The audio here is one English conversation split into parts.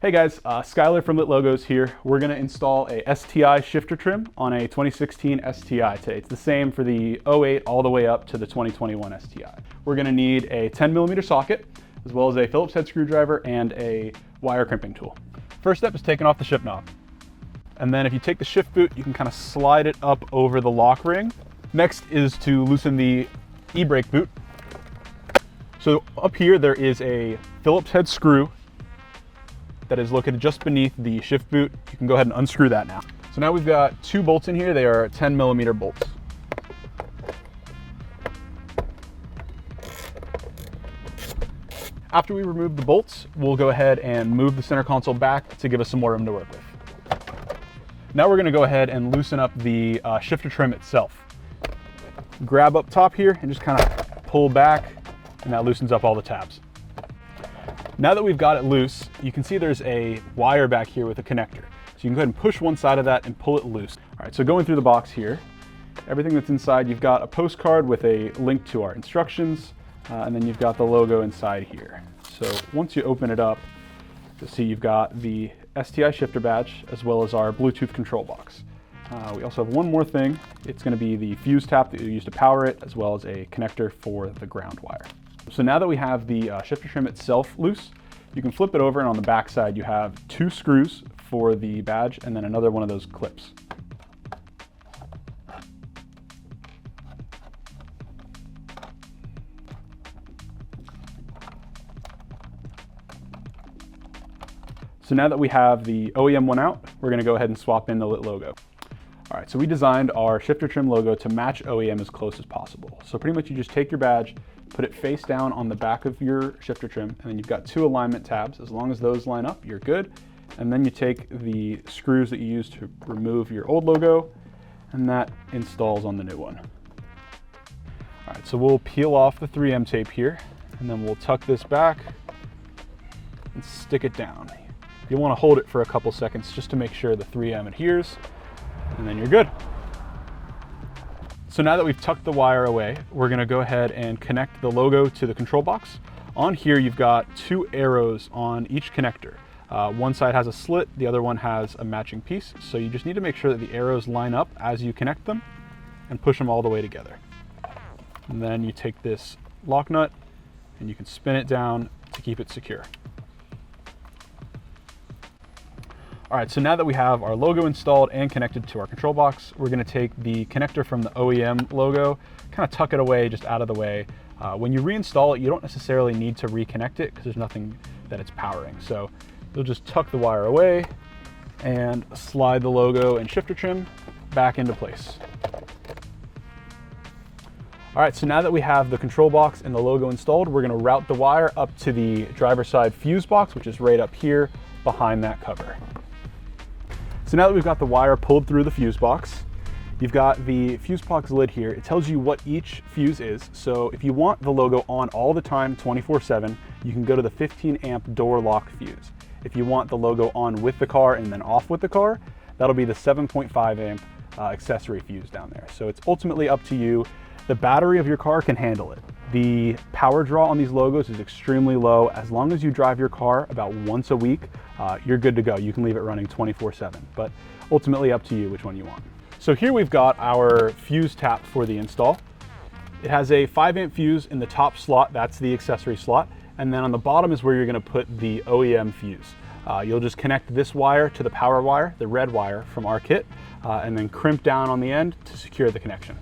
Hey guys, Skylar from Lit Logos here. We're going to install a STI shifter trim on a 2016 STI today. It's the same for the 08 all the way up to the 2021 STI. We're going to need a 10mm socket, as well as a Phillips head screwdriver and a wire crimping tool. First step is taking off the shift knob. And then if you take the shift boot, you can kind of slide it up over the lock ring. Next is to loosen the e-brake boot. So up here there is a Phillips head screw that is located just beneath the shift boot. You can go ahead and unscrew that now. So now we've got two bolts in here. They are 10mm bolts. After we remove the bolts, we'll go ahead and move the center console back to give us some more room to work with. Now we're gonna go ahead and loosen up the shifter trim itself. Grab up top here and just kind of pull back, and that loosens up all the tabs. Now that we've got it loose, you can see there's a wire back here with a connector. So you can go ahead and push one side of that and pull it loose. All right, so going through the box here, everything that's inside, you've got a postcard with a link to our instructions, and then you've got the logo inside here. So once you open it up, you'll see you've got the STI shifter badge, as well as our Bluetooth control box. We also have one more thing. It's gonna be the fuse tap that you use to power it, as well as a connector for the ground wire. So now that we have the shifter trim itself loose, you can flip it over, and on the back side you have two screws for the badge and then another one of those clips. So now that we have the OEM one out, we're going to go ahead and swap in the Lit logo. All right, so we designed our shifter trim logo to match OEM as close as possible. So pretty much you just take your badge, put it face down on the back of your shifter trim, and then you've got two alignment tabs. As long as those line up, you're good. And then you take the screws that you use to remove your old logo, and that installs on the new one. All right, so we'll peel off the 3M tape here, and then we'll tuck this back and stick it down. You want to hold it for a couple seconds just to make sure the 3M adheres, and then you're good. So now that we've tucked the wire away, we're gonna go ahead and connect the logo to the control box. On here, you've got two arrows on each connector. One side has a slit, the other one has a matching piece. So you just need to make sure that the arrows line up as you connect them and push them all the way together. And then you take this lock nut and you can spin it down to keep it secure. All right, so now that we have our logo installed and connected to our control box, we're gonna take the connector from the OEM logo, kind of tuck it away, just out of the way. When you reinstall it, you don't necessarily need to reconnect it because there's nothing that it's powering. So you'll just tuck the wire away and slide the logo and shifter trim back into place. All right, so now that we have the control box and the logo installed, we're gonna route the wire up to the driver's side fuse box, which is right up here behind that cover. So now that we've got the wire pulled through the fuse box, you've got the fuse box lid here. It tells you what each fuse is. So if you want the logo on all the time, 24/7, you can go to the 15 amp door lock fuse. If you want the logo on with the car and then off with the car, that'll be the 7.5 amp accessory fuse down there. So it's ultimately up to you. The battery of your car can handle it. The power draw on these logos is extremely low. As long as you drive your car about once a week, you're good to go. You can leave it running 24/7, but ultimately up to you which one you want. So here we've got our fuse tap for the install. It has a 5 amp fuse in the top slot, that's the accessory slot, and then on the bottom is where you're gonna put the OEM fuse. You'll just connect this wire to the power wire, the red wire from our kit, and then crimp down on the end to secure the connection.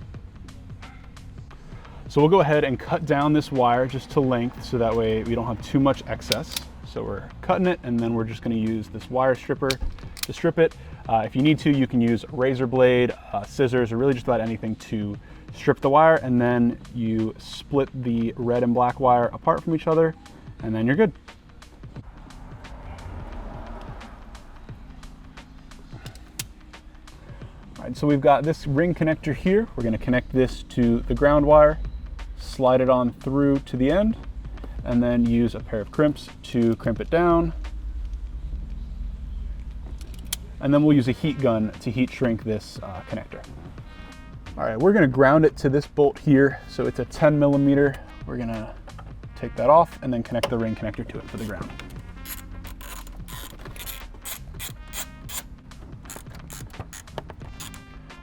So we'll go ahead and cut down this wire just to length so that way we don't have too much excess. So we're cutting it, and then we're just gonna use this wire stripper to strip it. If you need to, you can use a razor blade, scissors, or really just about anything to strip the wire, and then you split the red and black wire apart from each other, and then you're good. All right, so we've got this ring connector here. We're gonna connect this to the ground wire, slide it on through to the end, and then use a pair of crimps to crimp it down. And then we'll use a heat gun to heat shrink this connector. All right, we're gonna ground it to this bolt here. So it's a 10mm. We're gonna take that off and then connect the ring connector to it for the ground.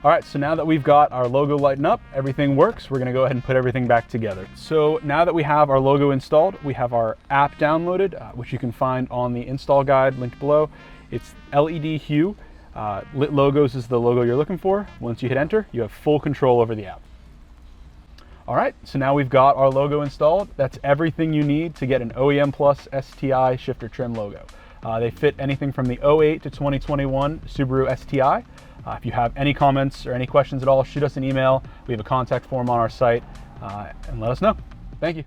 All right, so now that we've got our logo lighting up, everything works, we're gonna go ahead and put everything back together. So now that we have our logo installed, we have our app downloaded, which you can find on the install guide linked below. It's LED hue. Lit logos is the logo you're looking for. Once you hit enter, you have full control over the app. All right, so now we've got our logo installed. That's everything you need to get an OEM Plus STI shifter trim logo. They fit anything from the 08 to 2021 Subaru STI. If you have any comments or any questions at all, shoot us an email. We have a contact form on our site, and let us know. Thank you.